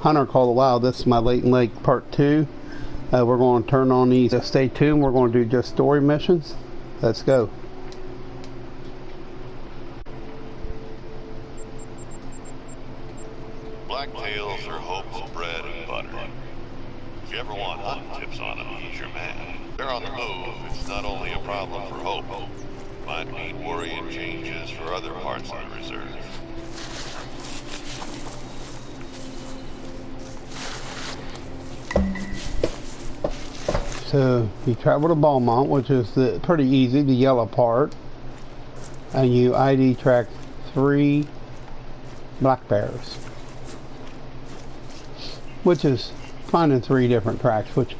Hunter Call the Wild. This is my Layton Lake Part 2. We're going to turn on these. Stay tuned. We're going to do just story missions. Let's go. Blacktails are Hope's bread and butter. If you ever want hunting tips on them, he's your man. They're on the move. It's not only a problem for Hope. Might mean worrying changes for other parts of the reserve. So you travel to Beaumont, which is pretty easy, the yellow part, and you ID track 3 black bears, which is finding 3 different tracks, which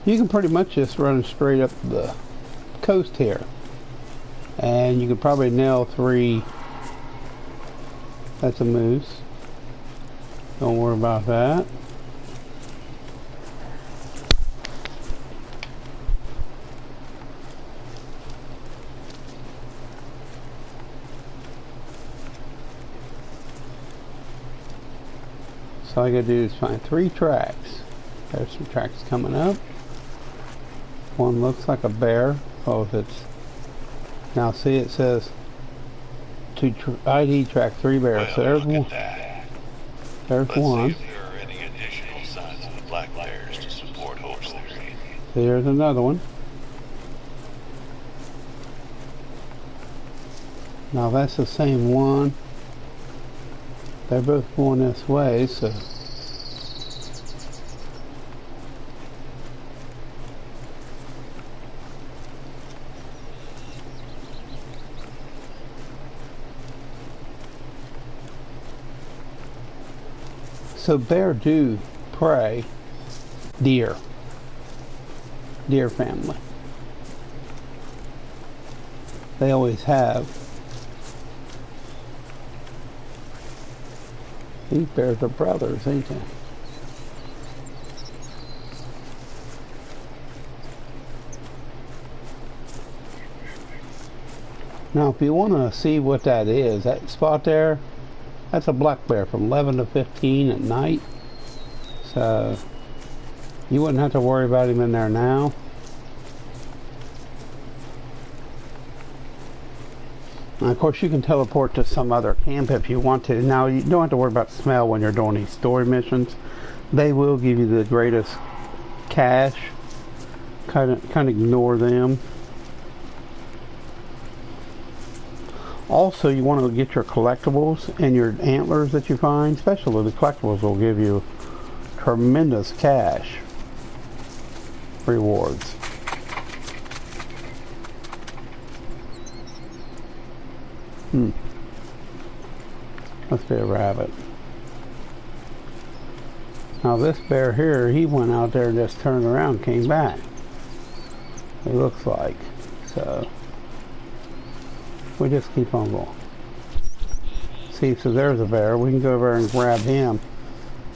you can pretty much just run straight up the coast here, and you could probably nail 3. That's a moose. Don't worry about that. So all I gotta do is find 3 tracks. There's some tracks coming up. One looks like a bear. Oh, if it's now, see, it says to ID track 3 bears. Well, so there's one. There's one. See if there are any additional signs of the black bears to support Hope's theory. There's another one. Now that's the same one. They're both going this way, so bear do prey deer family. They always have. These bears are brothers, ain't they? Now, if you want to see what that is, that spot there, that's a black bear from 11 to 15 at night. So, you wouldn't have to worry about him in there now. And of course, you can teleport to some other camp if you want to. Now, you don't have to worry about smell when you're doing these story missions. They will give you the greatest cash. Kind of ignore them. Also, you want to get your collectibles and your antlers that you find. Especially the collectibles will give you tremendous cash rewards. Must be a rabbit. Now this bear here, he went out there and just turned around and came back. It looks like. So we just keep on going. See, so there's a bear. We can go over and grab him,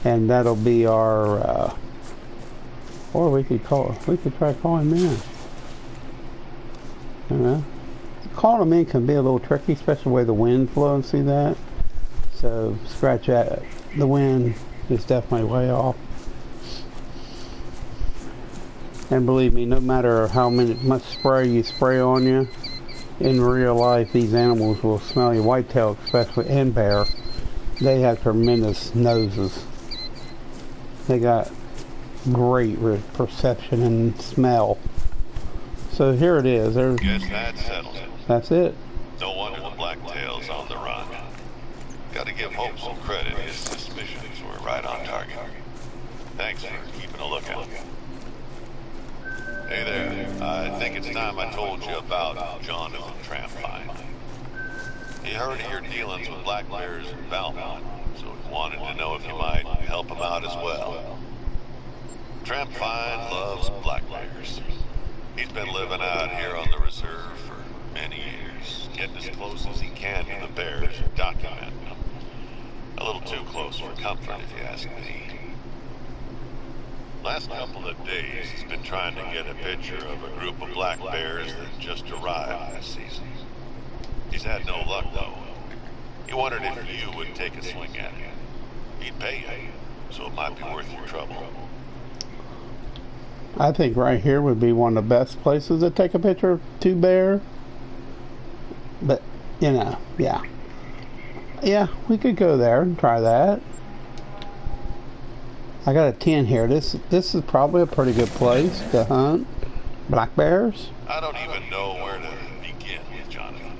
and that'll be our. Or we could try calling him in. You know? Calling them in can be a little tricky, especially the way the wind blows. See that? So scratch that. The wind is definitely way off. And believe me, no matter how much spray you spray on you, in real life these animals will smell you. Whitetail especially, and bear, they have tremendous noses. They got great perception and smell. So here it is. Guess that settles it. That's it. No wonder the blacktail's on the run. Gotta give Hope some credit. His suspicions were right on target. Thanks for keeping a lookout. Hey there. I think it's time I told you about Jonathan Trampine. He heard of your dealings with black bears in Beaumont, so he wanted to know if you might help him out as well. Trampine loves black bears. He's been living out here on the reserve for many years, getting as close as he can to the bears, documenting them. A little too close for comfort, if you ask me. Last couple of days, he's been trying to get a picture of a group of black bears that just arrived this season. He's had no luck, though. He wondered if you would take a swing at it. He'd pay you. so it might be worth your trouble. I think right here would be one of the best places to take a picture of two bear. But, you know, yeah. Yeah, we could go there and try that. I got a 10 here. This is probably a pretty good place to hunt black bears. I don't even know where to begin with Jonathan.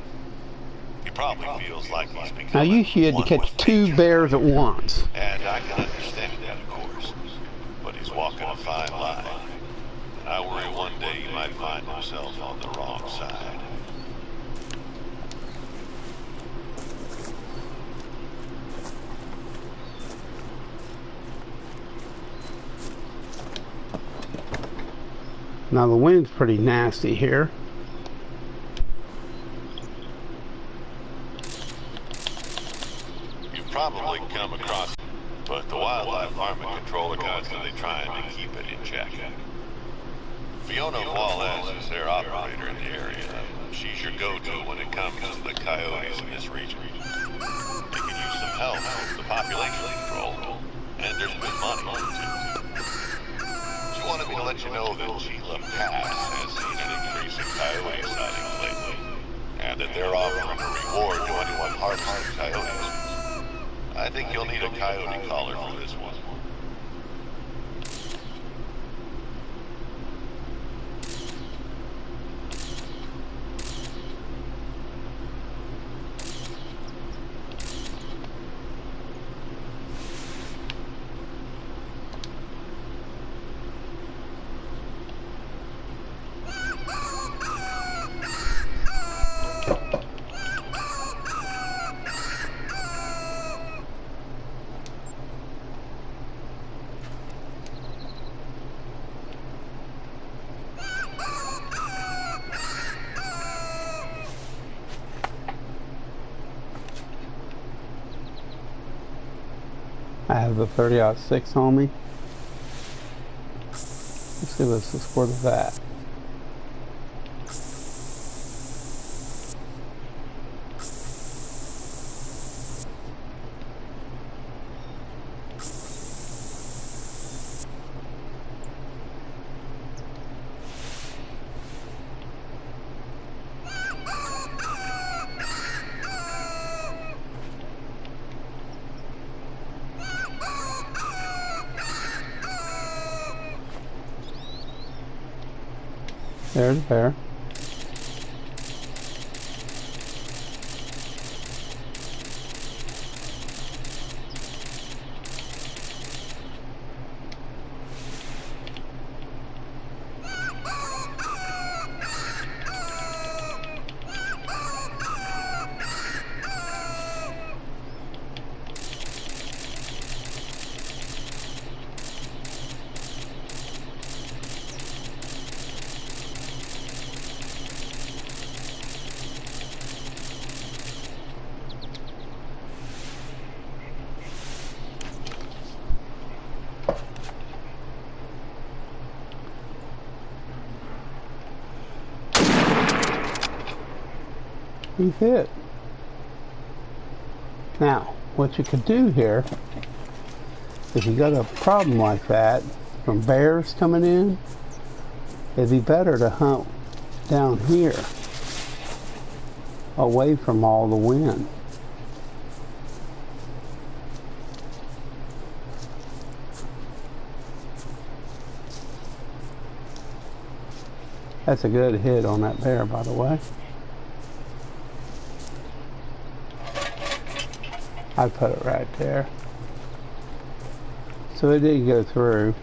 He probably feels like he's become Now you had to catch two bears at once. And I can understand that, of course. But he's walking a fine line. And I worry one day he might find himself on the wrong side. Now the wind's pretty nasty here. You've probably come across it, but the Wildlife Department control are constantly trying to keep it in check. Fiona Wallace is their operator in the area. She's your go-to when it comes to the coyotes in this region. They can use some help with the population control, and there's good money too. She wanted me to let you know that Sheila Pass has seen an increase in coyote sightings lately, and that they're offering a reward to anyone harvesting coyotes. I think you'll need a coyote collar for this one. I have the 30-06 on me. Let's see what's the score of that. There's a bear. He's hit. Now, what you could do here, if you got a problem like that from bears coming in, it'd be better to hunt down here, away from all the wind. That's a good hit on that bear, by the way. I put it right there. So it did go through.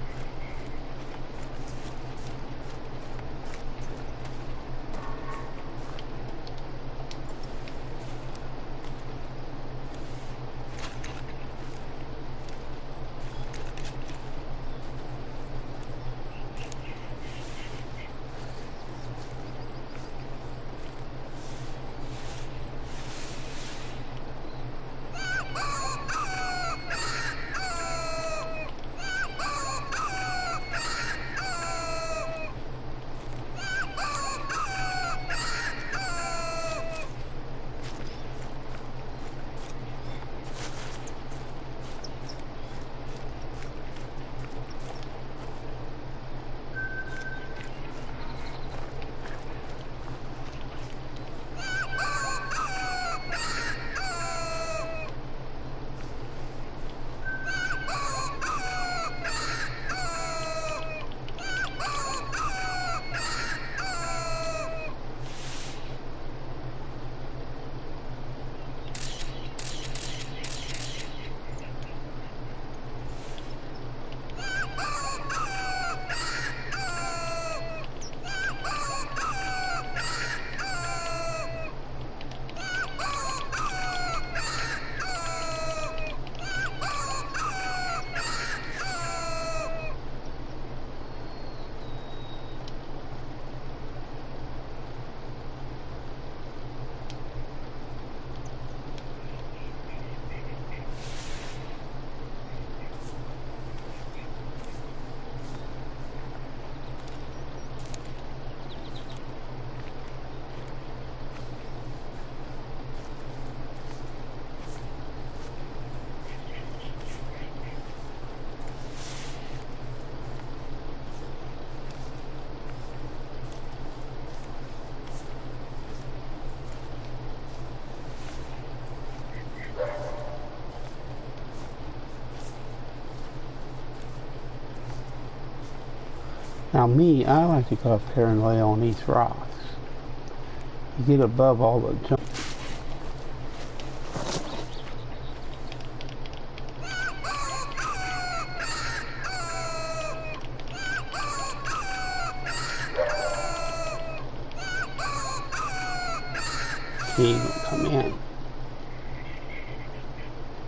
Now me, I like to go up here and lay on these rocks. Get above all the junk. He ain't gonna come in.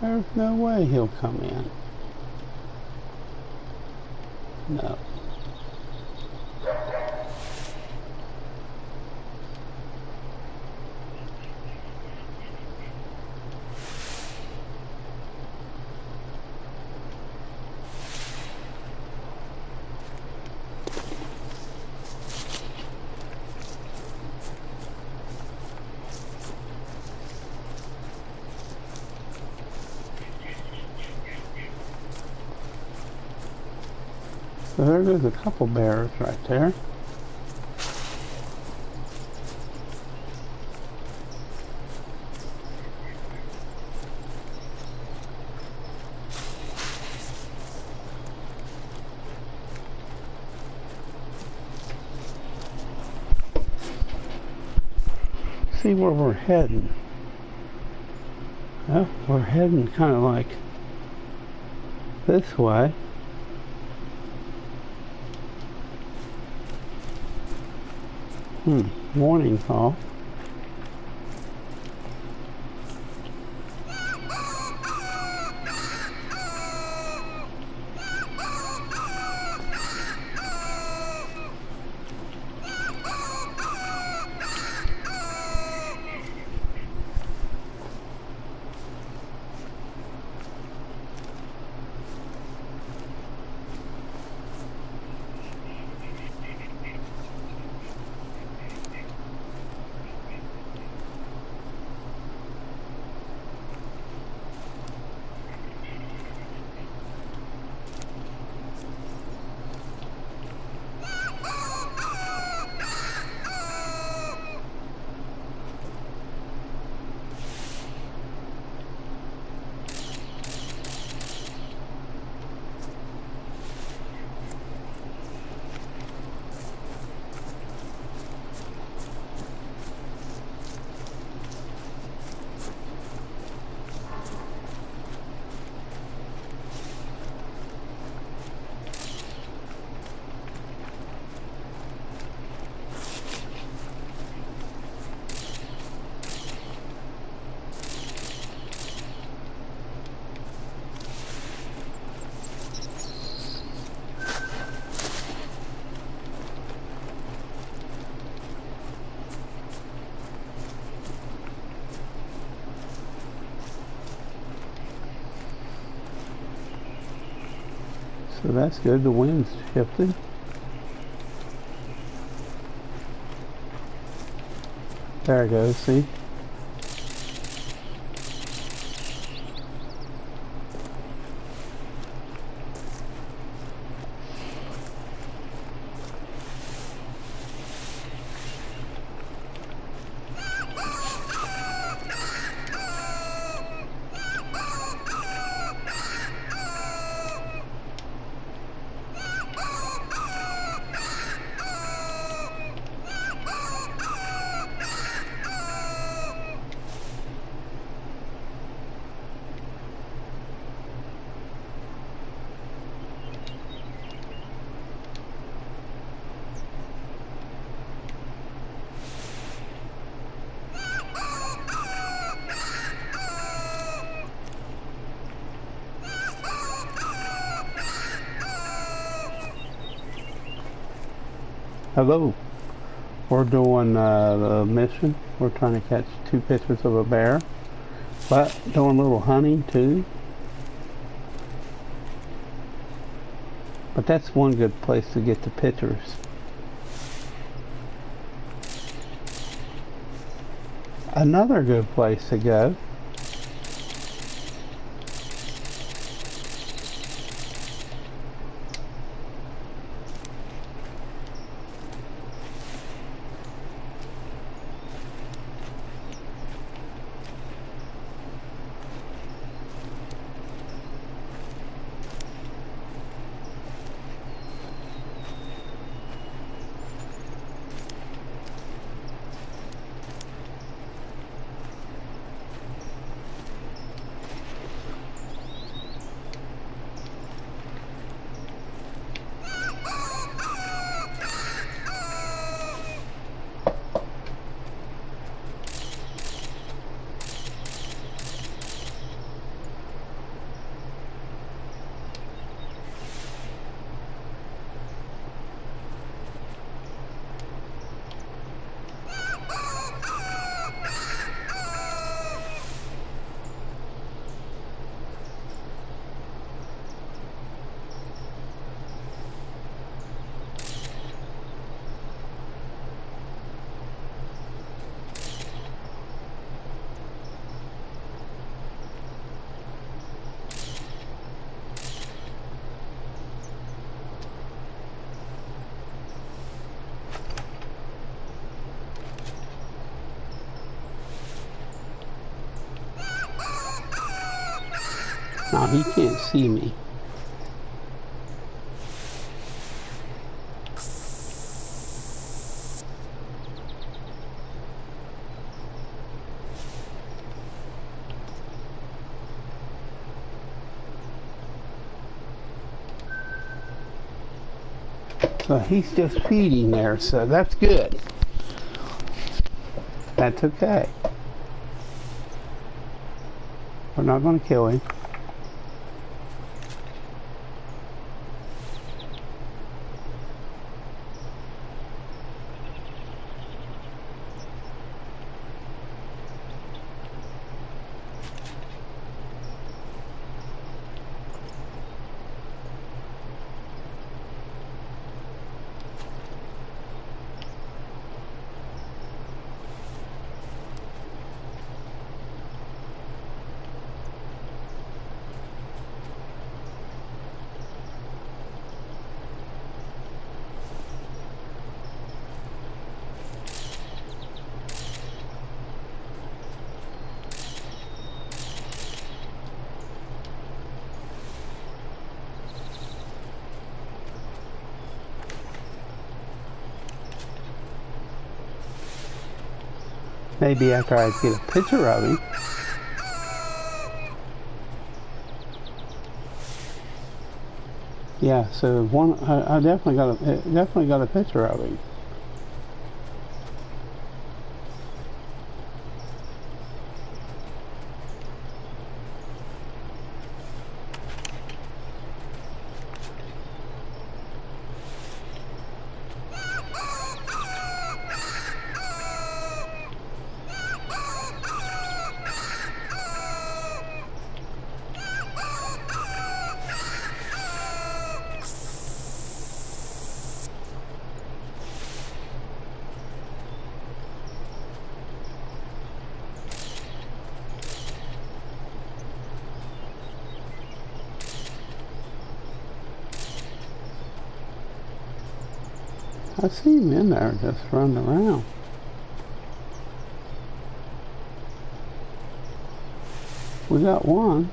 There's no way he'll come in. No. So there goes a couple bears right there. See where we're heading. Well, we're heading kind of like this way. Warning call. So that's good, the wind's shifted. There it goes, see? Hello, we're doing the mission. We're trying to catch 2 pictures of a bear, but doing a little hunting too. But that's one good place to get the pictures. Another good place to go Now he can't see me. So he's just feeding there, so that's good. That's okay. We're not going to kill him. Maybe after I get a picture of him. Yeah, so I definitely got a picture of him. I see him in there just running around. We got one.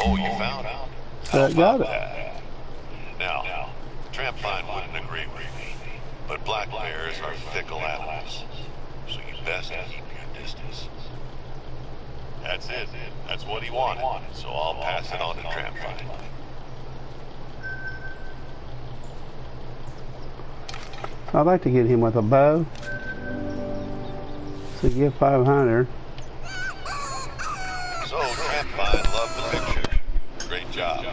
Oh, you found it? I got it. Now, Tramp Fine wouldn't agree with me, but black bears are fickle animals, so you best keep your distance. That's it. That's what he wanted, so I'll pass it on to Tramp Fine. I'd like to get him with a bow. So get 500. So, Tramp Fine loved the picture. Great job.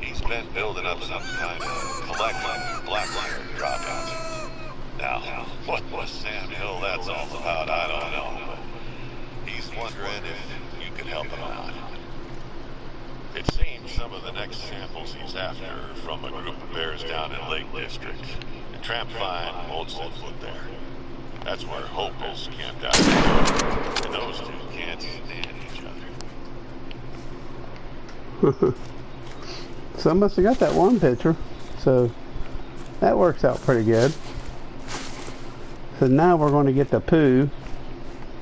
He's been building up some kind of collection of black bear dropouts. Now, what Sam Hill that's all about, I don't know, but he's wondering if you could help him out. It seems some of the next samples he's after are from a group of bears down in Lake District. And Tramp Fine won't set foot there. That's where Hope is camped out. And those two can't stand each other. So I must have got that one picture. So that works out pretty good. So now we're going to get the poo.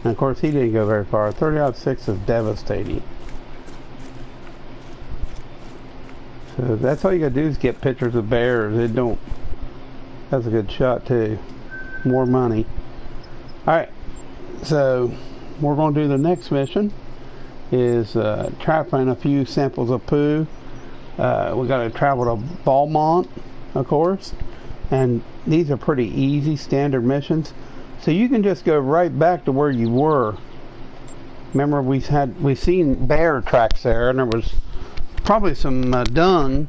And of course he didn't go very far. 30-06 is devastating. So that's all you gotta do is get pictures of bears. It don't. That's a good shot too. More money. Alright. So we're going to do the next mission. Is trapping a few samples of poo. We got to travel to Beaumont, of course, and these are pretty easy standard missions, so you can just go right back to where you were. Remember, we've seen bear tracks there, and there was probably some dung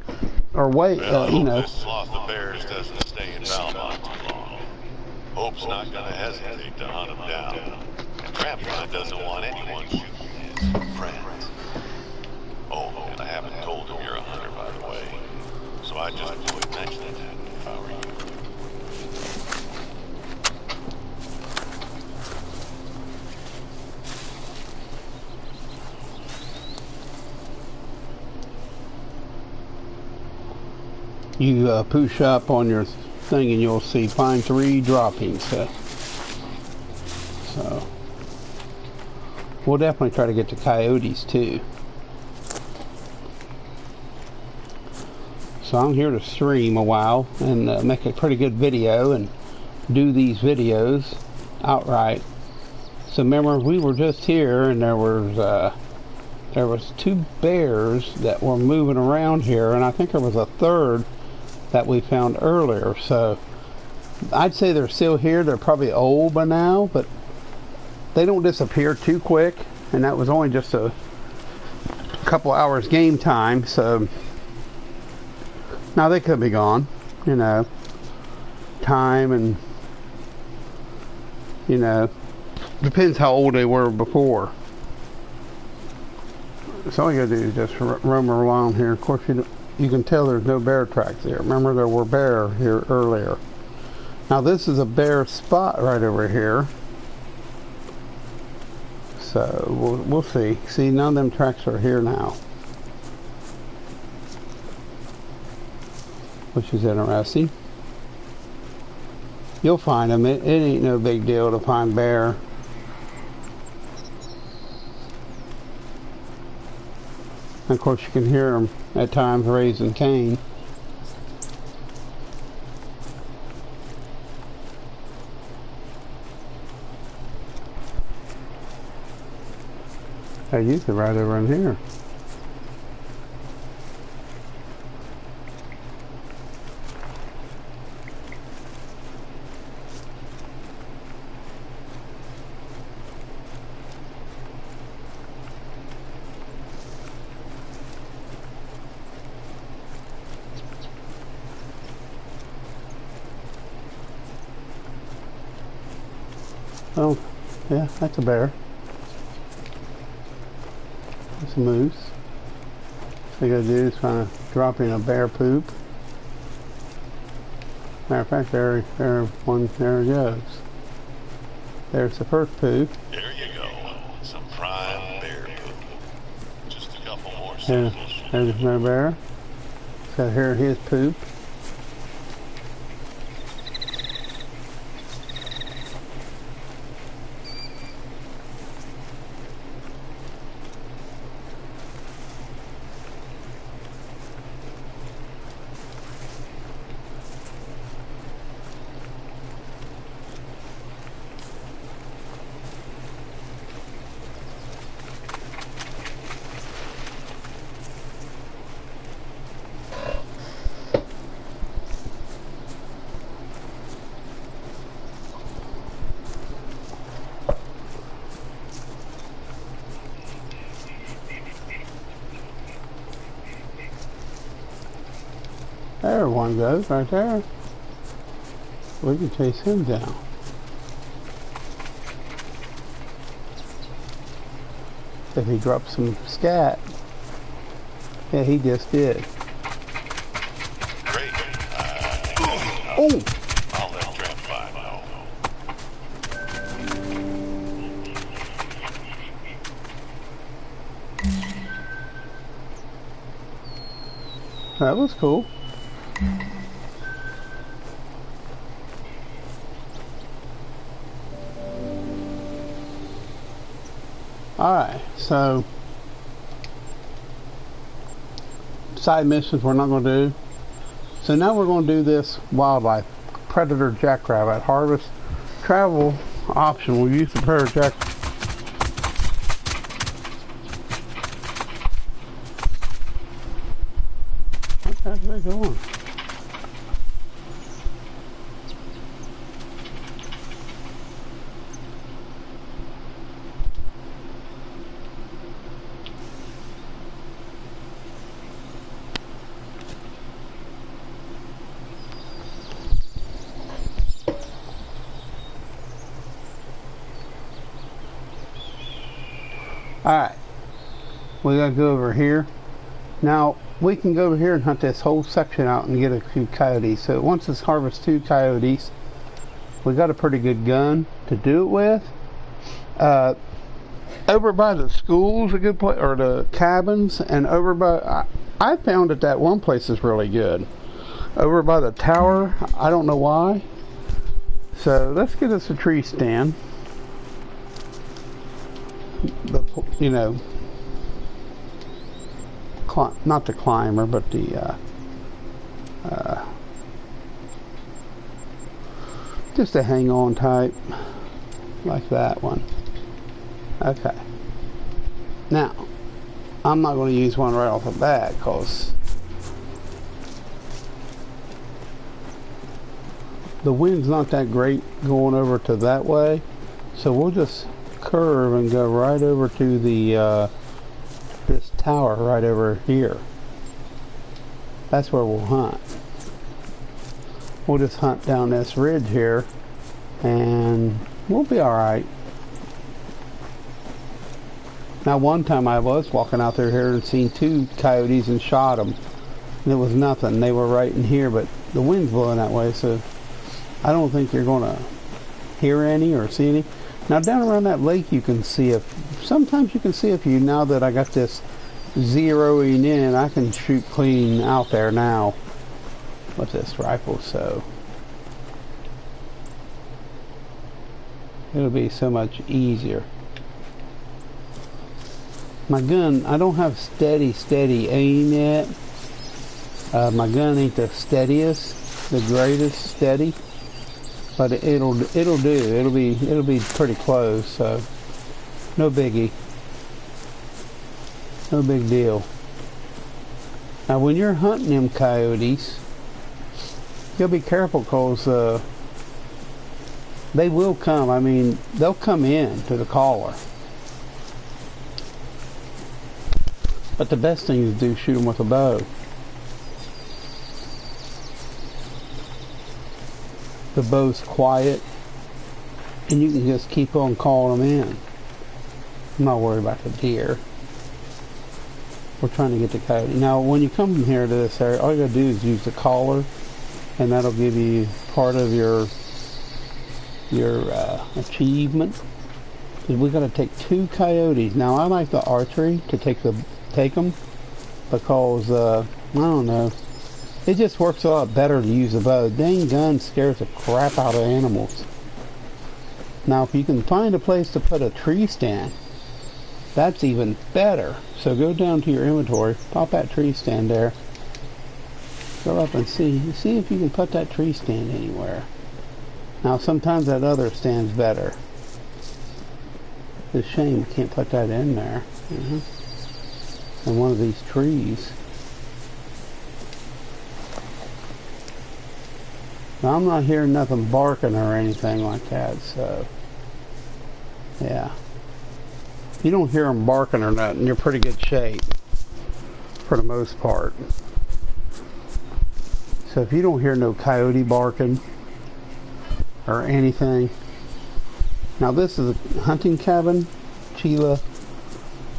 or wait, Well, you know. this sloth of bears doesn't stay in Valmont too long. Hope's not going to hesitate to hunt him down. And Trampa doesn't want anyone shooting his friends. Oh, and I haven't told him you're a hunter, by the way. So I just avoid mentioning that if I were you. You push up on your thing and you'll see find 3 droppings. So we'll definitely try to get the coyotes too. So I'm here to stream a while and make a pretty good video and do these videos outright. So remember, we were just here and there was 2 bears that were moving around here, and I think there was a third that we found earlier. So I'd say they're still here. They're probably old by now, but they don't disappear too quick, and that was only just a couple hours game time. So now they could be gone, you know, time, and you know, depends how old they were before. So all you gotta do is just roam around here. Of course, you can tell there's no bear tracks there. Remember, there were bear here earlier. Now this is a bear spot right over here. So we'll see. See, none of them tracks are here now, which is interesting. You'll find them. It ain't no big deal to find bear. And of course, you can hear them at times raising Cain. Hey, you could ride over in here. Oh, yeah, that's a bear. That's a moose. All you gotta do is kind of drop in a bear poop. Matter of fact, there it goes. There's the first poop. There you go. Some prime bear poop. Just a couple more There's samples. my bear. So here his poop. There one goes, right there. We can chase him down. If he drops some scat. Yeah, he just did. Great. Oh! I'll let Trampa know. That was cool. Alright, so side missions we're not going to do. So now we're going to do this wildlife. Predator jackrabbit. Harvest travel option. We'll use the predator jack. What the heck are they doing? Alright, we gotta go over here. Now, we can go over here and hunt this whole section out and get a few coyotes. So once it's harvest 2 coyotes, we got a pretty good gun to do it with. Over by the schools, a good place, or the cabins, and over by, I found that one place is really good. Over by the tower, I don't know why. So let's get us a tree stand. You know, not the climber, but the just a hang on type, like that one. Okay. Now, I'm not going to use one right off the bat because the wind's not that great going over to that way. So we'll just curve and go right over to the this tower right over here. That's where we'll hunt. We'll just hunt down this ridge here and we'll be alright. Now one time I was walking out there here and seen 2 coyotes and shot them. And it was nothing. They were right in here, but the wind's blowing that way, so I don't think you're going to hear any or see any. Now down around that lake you can see sometimes you can see a few. Now that I got this zeroing in, I can shoot clean out there now with this rifle, so it'll be so much easier. My gun, I don't have steady aim yet. My gun ain't the steadiest, the greatest steady, but it'll do. It'll be pretty close, so no biggie. No big deal. Now when you're hunting them coyotes, you gotta be careful because they will come. I mean, they'll come in to the collar. But the best thing is to do shoot them with a bow. The bow's quiet, and you can just keep on calling them in. I'm not worried about the deer. We're trying to get the coyote. Now, when you come from here to this area, all you gotta do is use the collar, and that'll give you part of your achievement. Because we gotta take 2 coyotes. Now, I like the archery to take them because I don't know, it just works a lot better to use a bow. Dang gun scares the crap out of animals. Now if you can find a place to put a tree stand, that's even better. So go down to your inventory, pop that tree stand there, go up and see if you can put that tree stand anywhere. Now sometimes that other stand's better. It's a shame we can't put that in there. In one of these trees. Now I'm not hearing nothing barking or anything like that, so yeah. If you don't hear them barking or nothing, you're pretty good shape for the most part. So if you don't hear no coyote barking or anything. Now this is a hunting cabin, Sheila.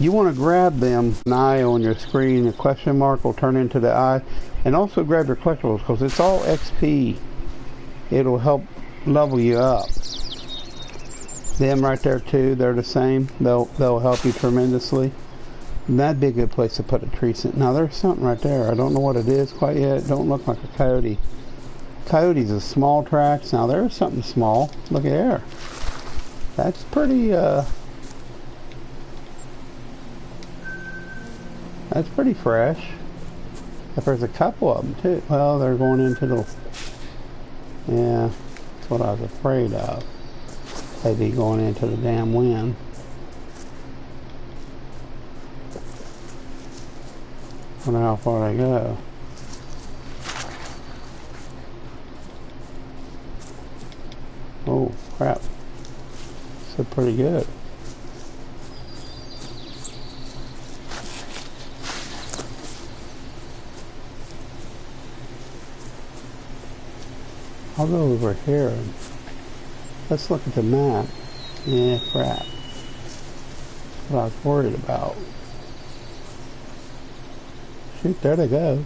You want to grab them, an eye on your screen, a question mark will turn into the eye, and also grab your collectibles because it's all XP. It'll help level you up. Them right there too, they're the same. They'll help you tremendously. And that'd be a good place to put a tree stand. Now there's something right there. I don't know what it is quite yet. It don't look like a coyote. Coyotes are small tracks. Now there's something small. Look at there. That's pretty that's pretty fresh. If there's a couple of them too. Well, they're going into the... Yeah, that's what I was afraid of. They'd be going into the damn wind. I wonder how far they go. Oh, crap. So pretty good. I'll go over here and let's look at the map. Yeah, crap. what I was worried about. Shoot, there they go.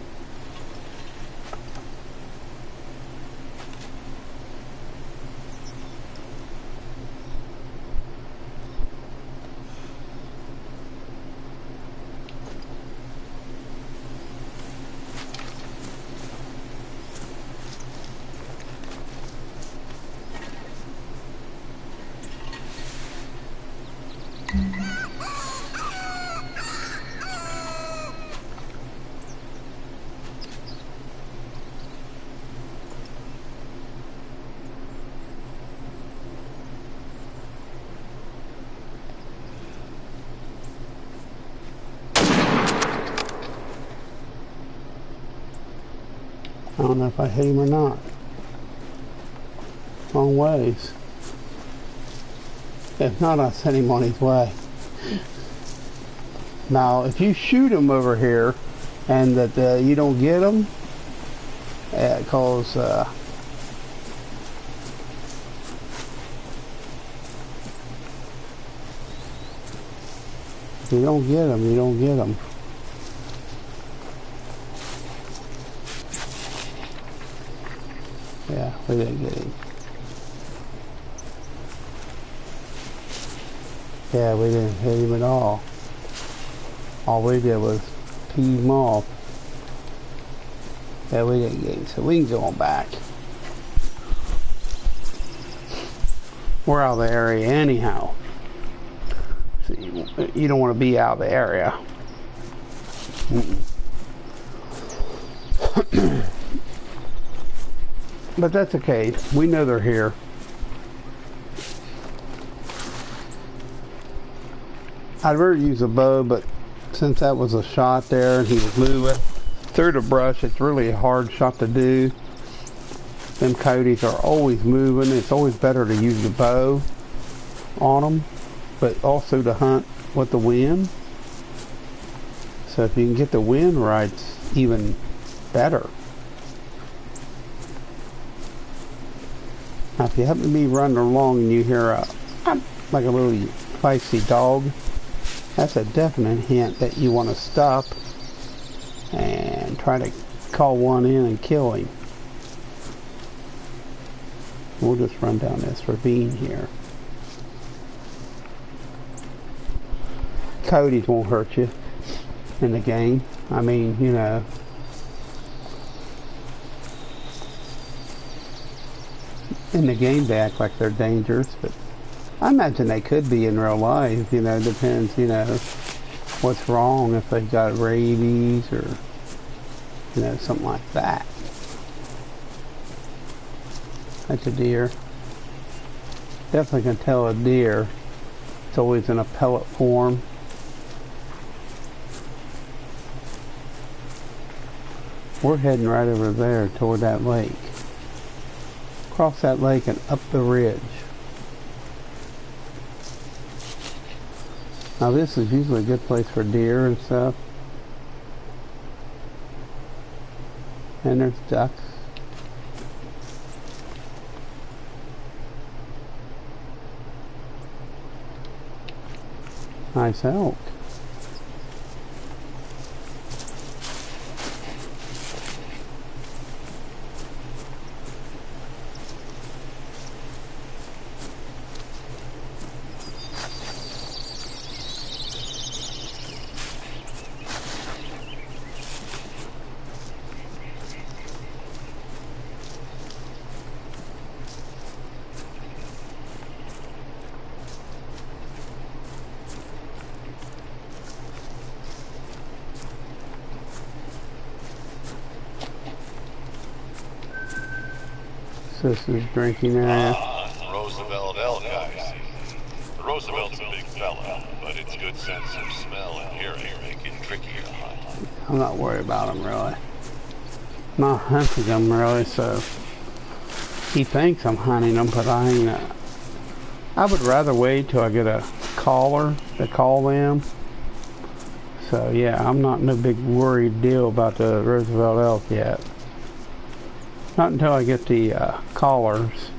I don't know if I hit him or not. Long ways. If not, I sent him on his way. Now, if you shoot him over here and that you don't get him, cause you don't get him, you don't get him. Yeah, we didn't get him. Yeah, we didn't hit him at all. All we did was pee him off. Yeah, we didn't get him, so we can go on back. We're out of the area anyhow. So you don't want to be out of the area. But that's okay. We know they're here. I'd rather use a bow, but since that was a shot there and he was moving through the brush, it's really a hard shot to do. Them coyotes are always moving. It's always better to use the bow on them, but also to hunt with the wind. So if you can get the wind right, it's even better. Now if you happen to be running along and you hear like a really feisty dog, that's a definite hint that you want to stop and try to call one in and kill him. We'll just run down this ravine here. Coyotes won't hurt you in the game. I mean, you know, in the game they act like they're dangerous, but I imagine they could be in real life. You know, depends, you know, what's wrong, if they got rabies or, you know, something like that. That's a deer. Definitely can tell a deer. It's always in a pellet form. We're heading right over there toward that lake. Across that lake and up the ridge. Now this is usually a good place for deer and stuff. And there's ducks. Nice elk. This is drinking area. Roosevelt elk, I see. Roosevelt's a big fella, but its good sense of smell and hearing make it tricky to hunt. I'm not worried about him really. I'm not hunting him really, so he thinks I'm hunting him, but I ain't. I would rather wait till I get a caller to call them. So yeah, I'm not no big worried deal about the Roosevelt elk yet. Not until I get the callers.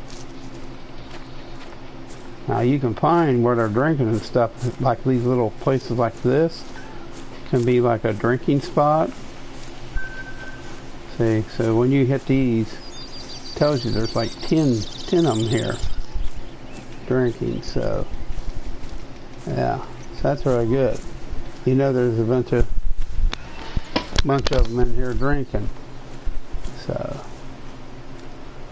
Now you can find where they're drinking and stuff, like these little places like this can be like a drinking spot. See, so when you hit these, it tells you there's like 10 of them here drinking. So yeah, so that's really good. You know, there's a bunch of them in here drinking. So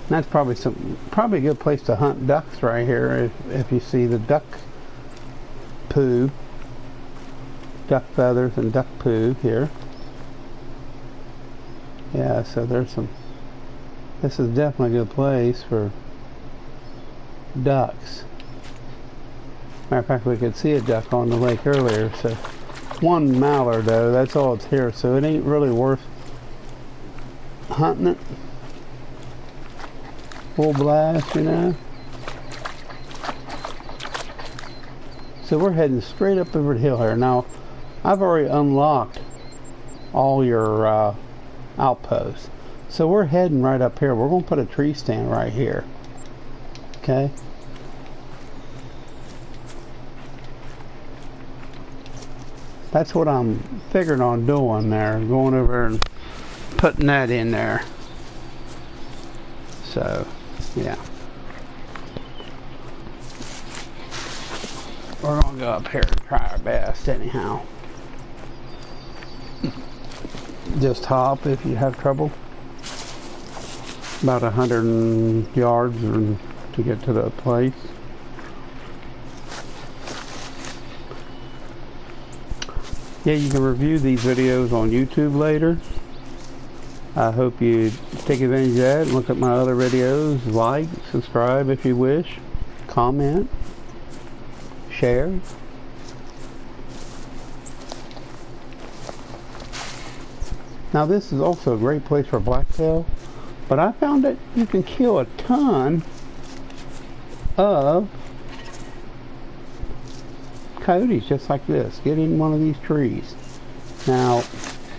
that's probably a good place to hunt ducks right here. If you see the duck poo, duck feathers and duck poo here. Yeah, so there's some. This is definitely a good place for ducks. Matter of fact, we could see a duck on the lake earlier. So one mallard though, that's all it's here. So it ain't really worth hunting it. Full blast, you know. So we're heading straight up over the hill here. Now, I've already unlocked all your outposts. So we're heading right up here. We're going to put a tree stand right here. Okay. That's what I'm figuring on doing there. Going over and putting that in there. So, yeah. We're going to go up here and try our best anyhow. Just hop if you have trouble. About 100 yards to get to the place. Yeah, you can review these videos on YouTube later. I hope you take advantage of that and look at my other videos. Like, subscribe if you wish. Comment. Share. Now this is also a great place for blacktail, but I found that you can kill a ton of coyotes just like this. Get in one of these trees. Now,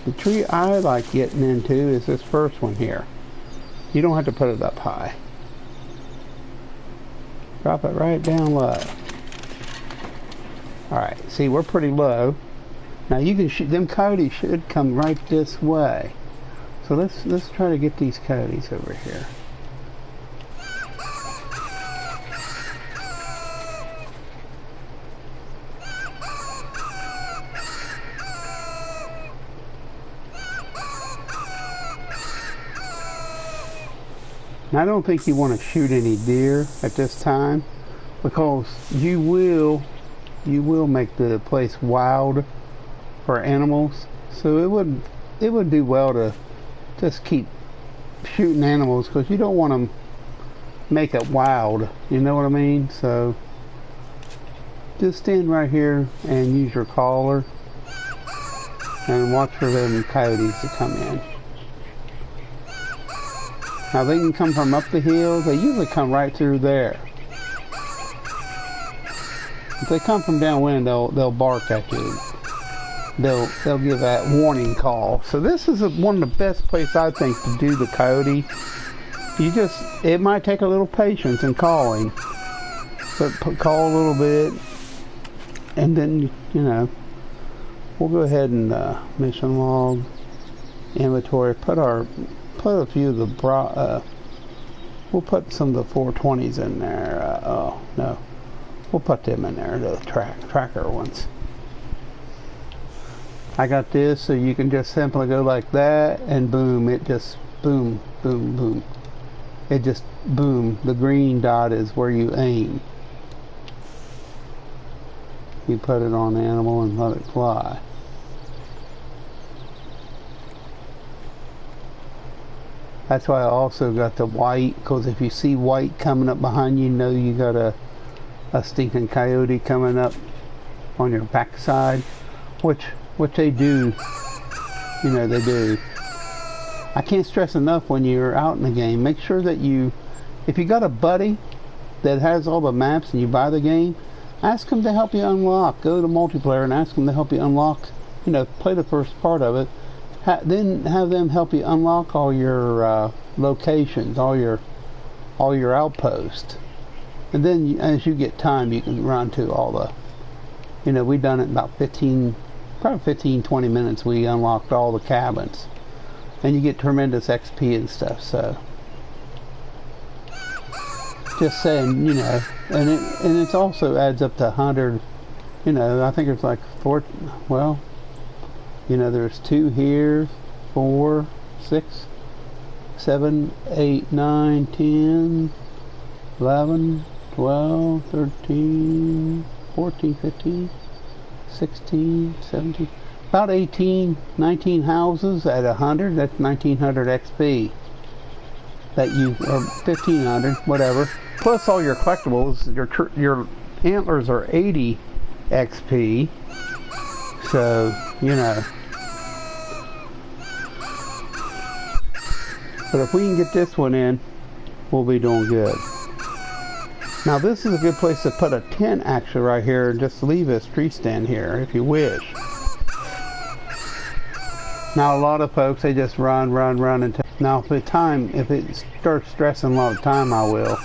the tree I like getting into is this first one here. You don't have to put it up high. Drop it right down low. Alright, see, we're pretty low. Now you can shoot, them coyotes should come right this way. So let's try to get these coyotes over here. Now I don't think you want to shoot any deer at this time, because you will make the place wild for animals. So it would do well to just keep shooting animals, because you don't want to make it wild, you know what I mean? So just stand right here and use your caller and watch for them coyotes to come in. Now they can come from up the hill. They usually come right through there. If they come from downwind, they'll bark at you. They'll give that warning call. So this is one of the best places I think to do the coyote. It might take a little patience in calling, but call a little bit, and then we'll go ahead and mission log, inventory. Put a few of the we'll put some of the 420s in there. Oh no, we'll put them in there, the tracker ones. I got this, so you can just simply go like that, and boom, it just boom, boom, boom. It just boom. The green dot is where you aim. You put it on the animal and let it fly. That's why I also got the white, because if you see white coming up behind you, know you got a stinking coyote coming up on your backside, which they do. They do. I can't stress enough, when you're out in the game, make sure that if you got a buddy that has all the maps and you buy the game, ask them to help you unlock. Go to multiplayer and ask them to help you unlock, play the first part of it. Then have them help you unlock all your locations, all your outposts. And then as you get time, you can run to all the, you know, we've done it in about 15, probably 15, 20 minutes. We unlocked all the cabins. And you get tremendous XP and stuff, so. Just saying, you know, and it also adds up to 100, you know, I think it's like 4, well, you know, there's 2 here, 4, 6, 7, 8, 9, 10, 11, 12, 13, 14, 15, 16, 17, about 18, 19 houses at 100, that's 1900 XP. That you, or 1500, whatever. Plus all your collectibles, your antlers are 80 XP. So, you know. But if we can get this one in, we'll be doing good. Now this is a good place to put a tent actually right here, and just leave a tree stand here if you wish. Now a lot of folks, they just run until, now if it starts stressing a lot of time, I will.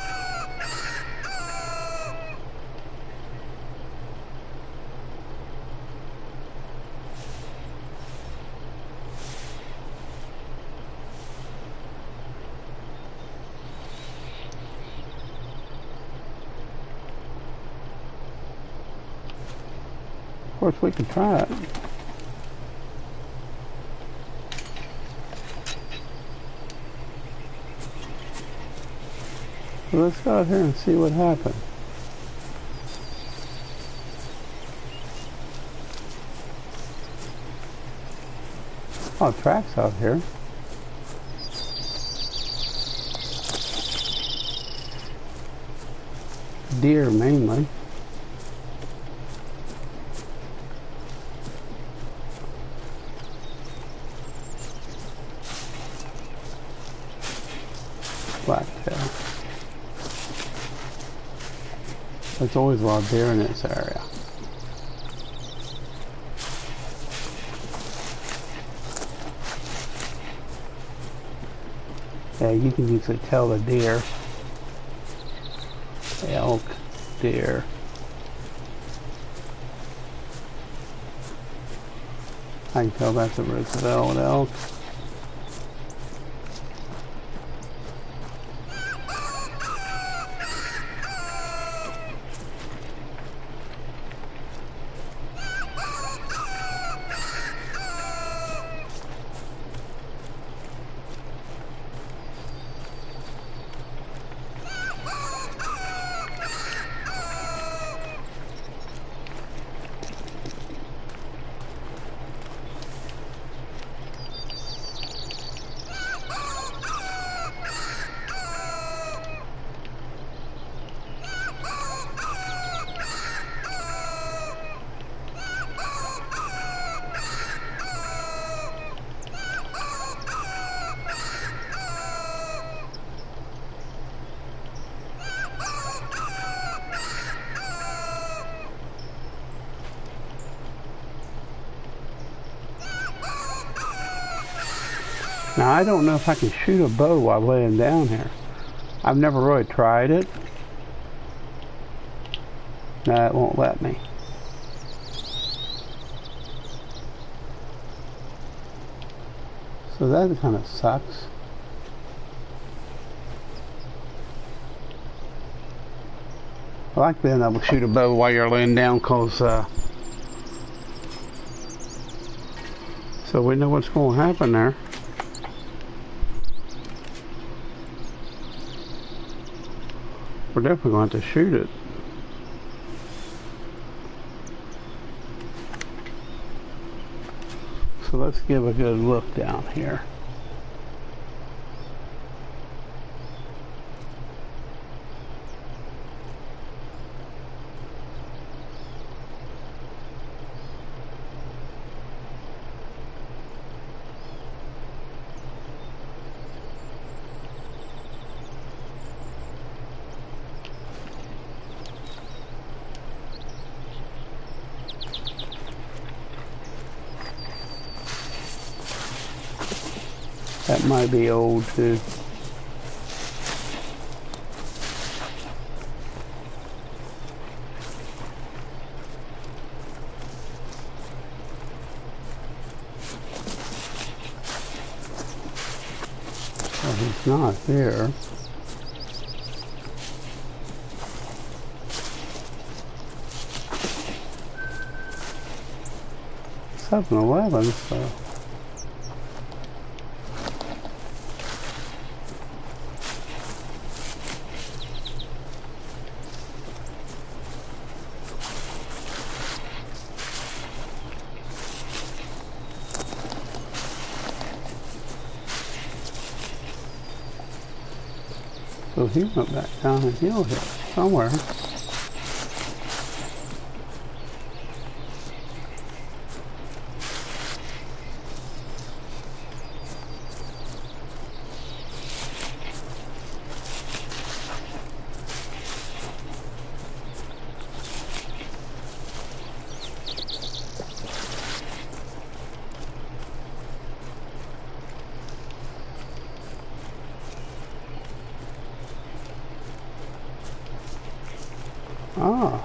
Of course we can try it. So let's go out here and see what happens. Oh, tracks out here. Deer mainly. Blacktail. There's always a lot of deer in this area. Yeah, you can usually tell the deer. Elk, deer. I can tell that's a Roosevelt elk. Now I don't know if I can shoot a bow while laying down here. I've never really tried it. No, it won't let me. So that kind of sucks. I like being able to shoot a bow while you're laying down, cause so we know what's going to happen there. We're definitely going to have to shoot it. So let's give a good look down here. That might be old too. It's not here. 7-Eleven, so. So he went back down the hill here somewhere. Ah.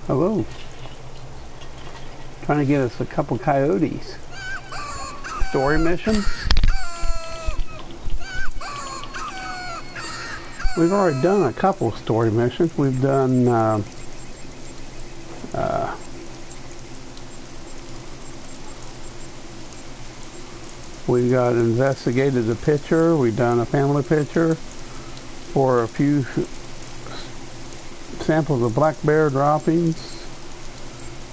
Hello. Trying to get us a couple coyotes. Story mission. We've already done a couple story missions. We've done we got investigated a picture. We've done a family picture for a few samples of black bear droppings,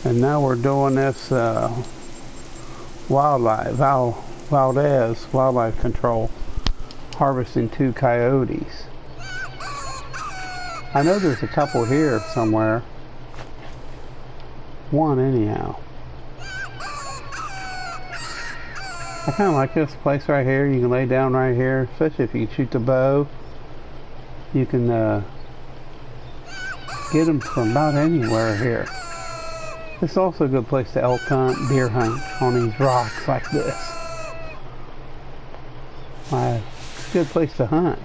and now we're doing this Valdez Wildlife Control, harvesting 2 coyotes. I know there's a couple here somewhere. One anyhow. I kind of like this place right here. You can lay down right here, especially if you shoot the bow. You can get them from about anywhere here. It's also a good place to elk hunt, deer hunt on these rocks like this. It's a good place to hunt.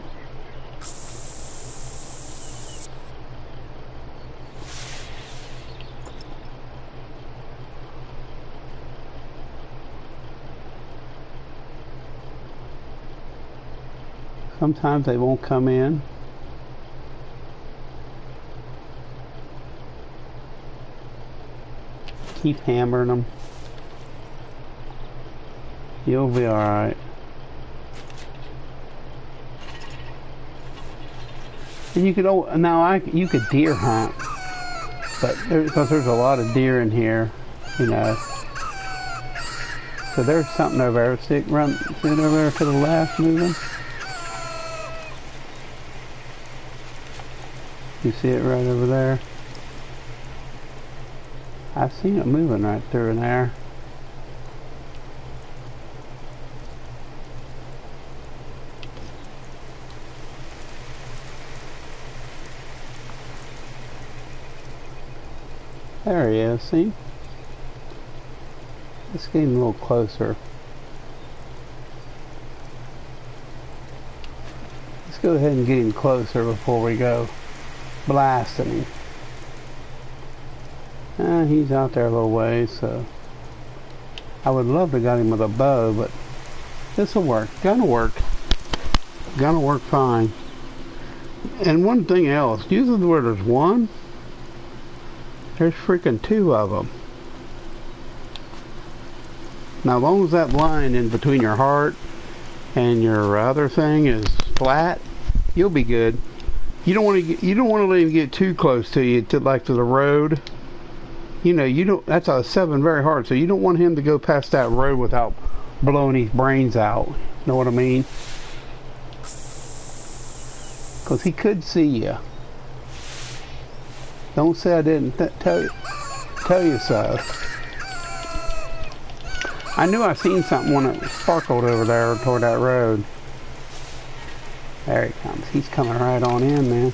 Sometimes they won't come in. Keep hammering them. You'll be alright. And you could you could deer hunt, but because there's a lot of deer in here, you know. So there's something over there. See it over there to the left moving? You see it right over there? I've seen it moving right through in there. There he is, see? Let's get him a little closer. Let's go ahead and get him closer before we go blasting him. He's out there a little ways, so I would love to got him with a bow, but this will work. Gonna work fine. And one thing else, usually where there's one, there's freaking 2 of them. Now, as long as that line in between your heart and your other thing is flat, you'll be good. You don't want to let him get too close to you, to the road. You know, that's a 7 very hard, so you don't want him to go past that road without blowing his brains out. Know what I mean? Because he could see you. Don't say I didn't tell you so. I knew I seen something when it sparkled over there toward that road. There he comes. He's coming right on in, man.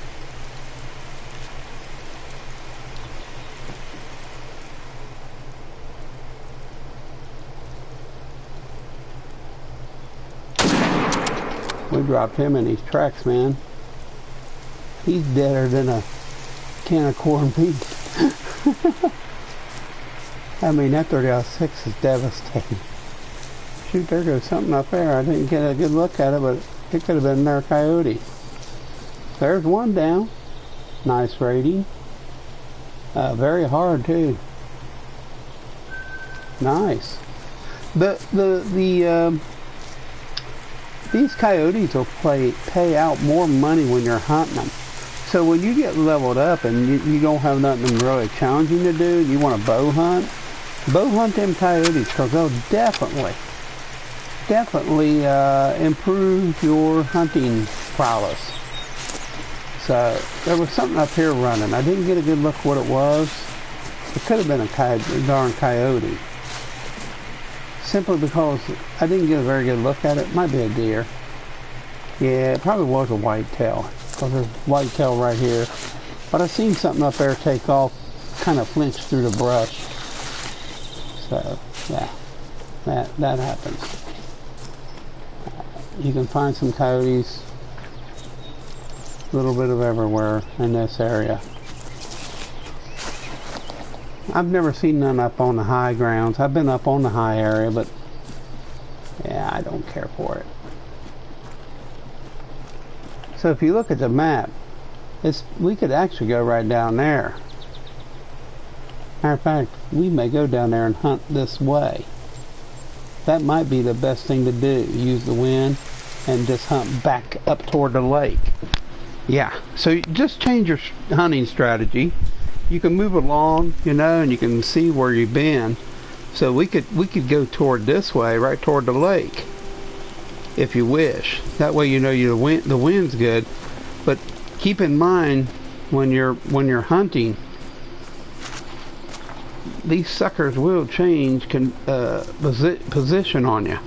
We dropped him in these tracks, man. He's deader than a can of corned beef. I mean, that 30-06 is devastating. Shoot, there goes something up there. I didn't get a good look at it, but it could have been another coyote. There's one down. Nice rating. Very hard, too. Nice. These coyotes will pay out more money when you're hunting them. So when you get leveled up and you don't have nothing really challenging to do, you want to bow hunt them coyotes, because they'll definitely improve your hunting prowess. So there was something up here running. I didn't get a good look what it was. It could have been a darn coyote. Simply because I didn't get a very good look at it. It might be a deer. Yeah, it probably was a whitetail, because there's whitetail right here. But I seen something up there take off, kind of flinch through the brush. So, yeah, that happens. You can find some coyotes a little bit of everywhere in this area. I've never seen none up on the high grounds. I've been up on the high area, but yeah, I don't care for it. So if you look at the map, we could actually go right down there. Matter of fact, we may go down there and hunt this way. That might be the best thing to do. Use the wind and just hunt back up toward the lake. Yeah, so just change your hunting strategy. You can move along, you know, and you can see where you've been. So we could go toward this way, right toward the lake, if you wish. That way, you know, the wind's good. But keep in mind when you're hunting, these suckers will change position on you.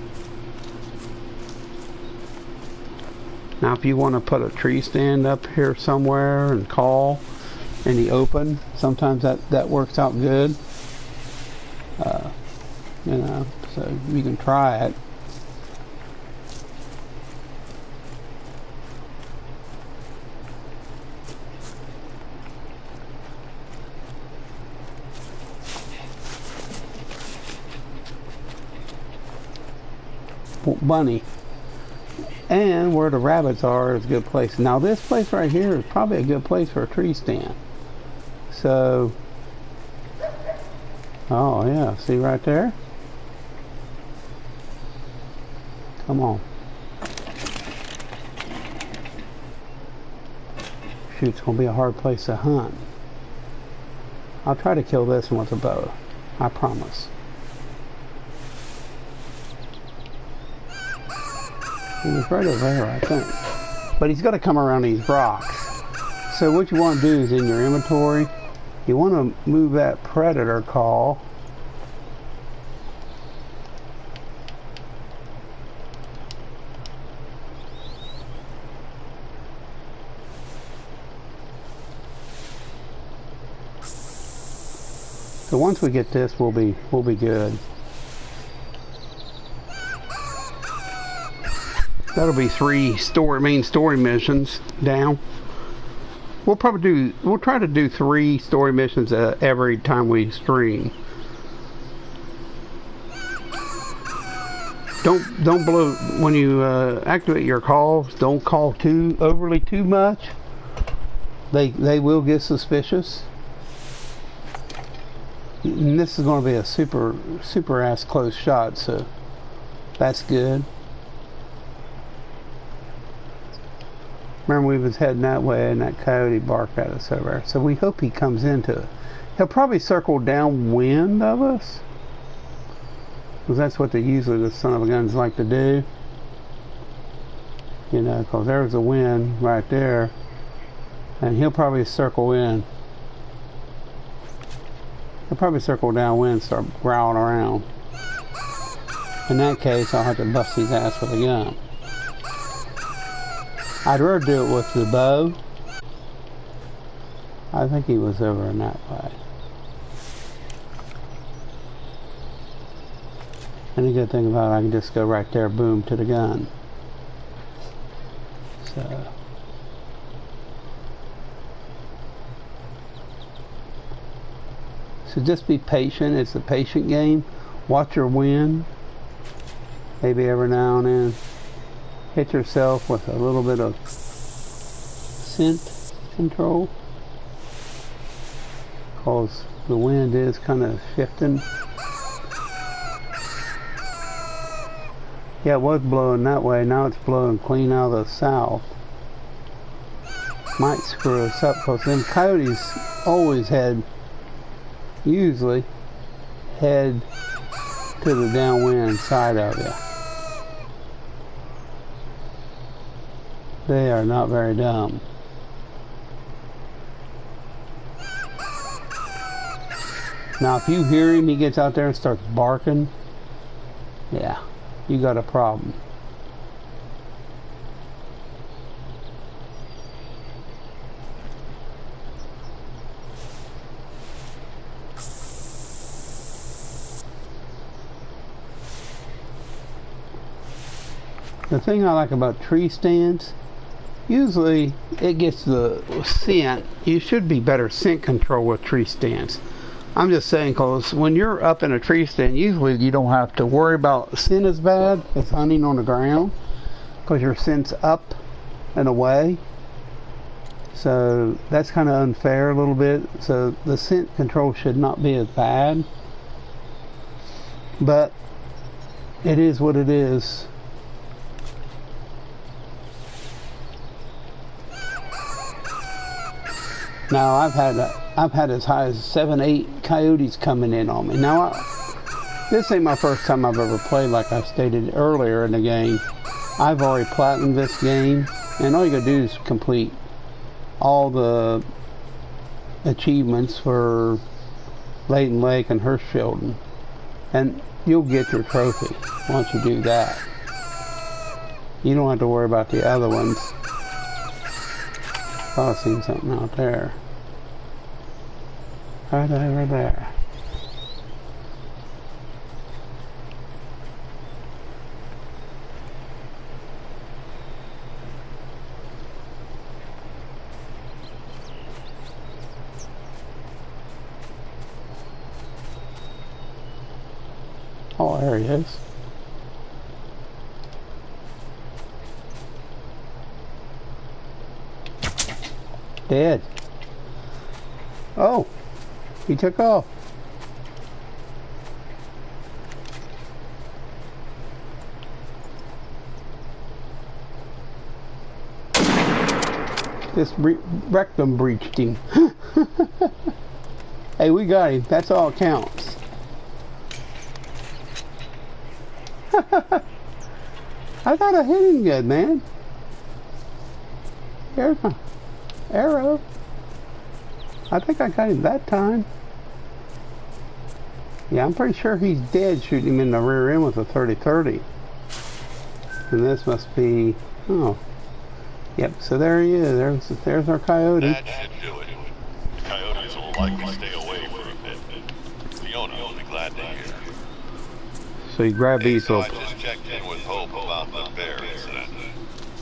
Now, if you want to put a tree stand up here somewhere and call in the open, sometimes that works out good. You know, so you can try it. Bunny. And where the rabbits are is a good place. Now this place right here is probably a good place for a tree stand. So, oh yeah, see right there? Come on. Shoot, it's going to be a hard place to hunt. I'll try to kill this one with a bow. I promise. He was right over there, I think. But he's got to come around these rocks. So what you want to do is in your inventory, you want to move that predator call . So once we get this, we'll be good. That'll be 3 main story missions down. We'll try to do 3 story missions every time we stream. Don't blow when you activate your calls. Don't call overly too much. They will get suspicious. And this is going to be a super ass close shot, so that's good. Remember, we was heading that way and that coyote barked at us over there. So we hope he comes into it. He'll probably circle downwind of us, because that's what the son of a guns like to do. You know, because there's a wind right there, and he'll probably circle in. He'll probably circle downwind and start growling around. In that case, I'll have to bust his ass with a gun. I'd rather do it with the bow. I think he was over in that way. And the good thing about it, I can just go right there, boom, to the gun. So just be patient. It's a patient game. Watch your wind. Maybe every now and then hit yourself with a little bit of scent control, because the wind is kind of shifting. Yeah, it was blowing that way. Now it's blowing clean out of the south. Might screw us up, because them coyotes always usually head to the downwind side of you. They are not very dumb. Now if you hear him, he gets out there and starts barking, yeah, you got a problem. The thing I like about tree stands, usually it gets the scent. You should be better scent control with tree stands. I'm just saying, because when you're up in a tree stand, usually you don't have to worry about scent as bad as hunting on the ground, because your scent's up and away. So that's kind of unfair a little bit. So the scent control should not be as bad, but it is what it is. Now I've had as high as 7-8 coyotes coming in on me. Now this ain't my first time I've ever played, like I stated earlier in the game. I've already platinumed this game, and all you gotta do is complete all the achievements for Layton Lake and Hirschfelden, and you'll get your trophy once you do that. You don't have to worry about the other ones. Oh, I've seen something out there. Right over there. Oh, there he is. Dead. Oh, he took off. This rectum breached him. Hey, we got him. That's all that counts. I thought I hit him good, man. There's my arrow. I think I got him that time. Yeah, I'm pretty sure he's dead shooting him in the rear end with a 30-30. And this must be, oh. Yep, so there he is. There's our coyote. That should do it. Coyotes will likely stay away for a bit. Fiona will be glad to hear. So you grab these So little... I just checked in with Hope about the bear incident.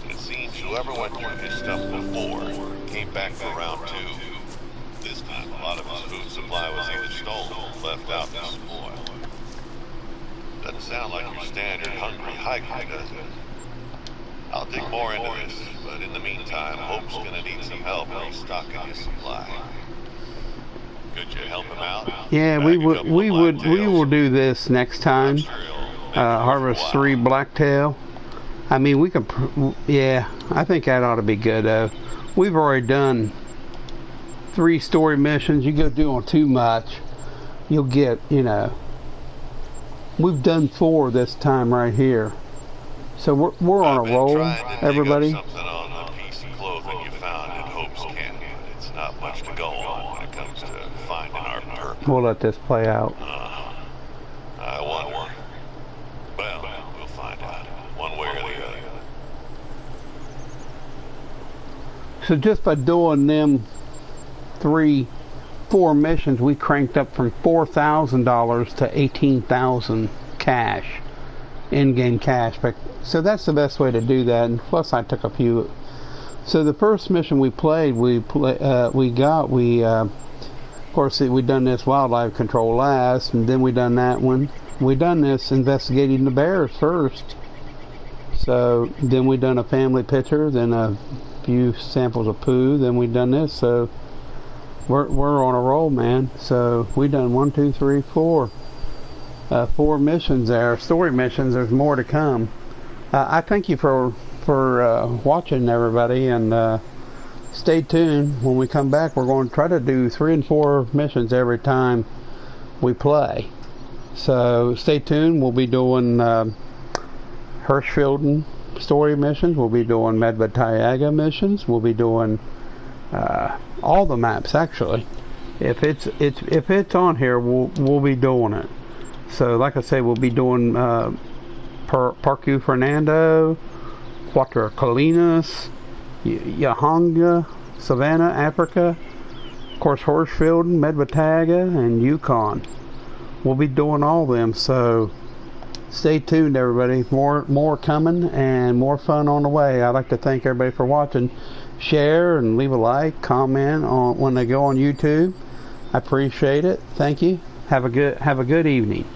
And it seems whoever went through his stuff before came back for round 2. This time, a lot of his food supply was either stolen or left out to spoil. Doesn't sound like your standard hungry hiker, does it? I'll dig more into this, but in the meantime, Hope's gonna need some help restocking his supply. Could you help him out? Yeah, we will do this next time. Harvest 3 blacktail. I mean, we could, yeah, I think that ought to be good though. We've already done 3 story missions. You go doing too much, you'll get, you know, we've done 4 this time right here. So we're on a roll, everybody. Something on the piece of clothing you found in Hope's camp. It's not much to go on when it comes to finding our purpose. We'll let this play out. I wonder. Well, we'll find out, one way or the other. So just by doing them 4 missions, we cranked up from $4,000 to $18,000 cash, in-game cash. So that's the best way to do that. And plus, I took a few. So the first mission we played, of course, we done this wildlife control last, and then we done that one. We done this investigating the bears first. So then we done a family picture, then a few samples of poo, then we done this. So we're on a roll, man. So we done 1, 2, 3, 4. 4 missions there, story missions. There's more to come. I thank you for watching, everybody, and stay tuned. When we come back, we're going to try to do 3 and 4 missions every time we play. So stay tuned. We'll be doing Hirschfelden story missions. We'll be doing Medvedtayaga missions. We'll be doing all the maps, actually. If it's on here, we'll be doing it. So like I say, we'll be doing Parque Fernando, Cuatro Colinas, Yahanga, Savannah, Africa, of course Hirschfelden, Medvedtayaga, and Yukon. We'll be doing all of them, so stay tuned, everybody. More coming and more fun on the way. I'd like to thank everybody for watching. Share and leave a like, comment on when they go on YouTube. I appreciate it. Thank you. Have a good evening.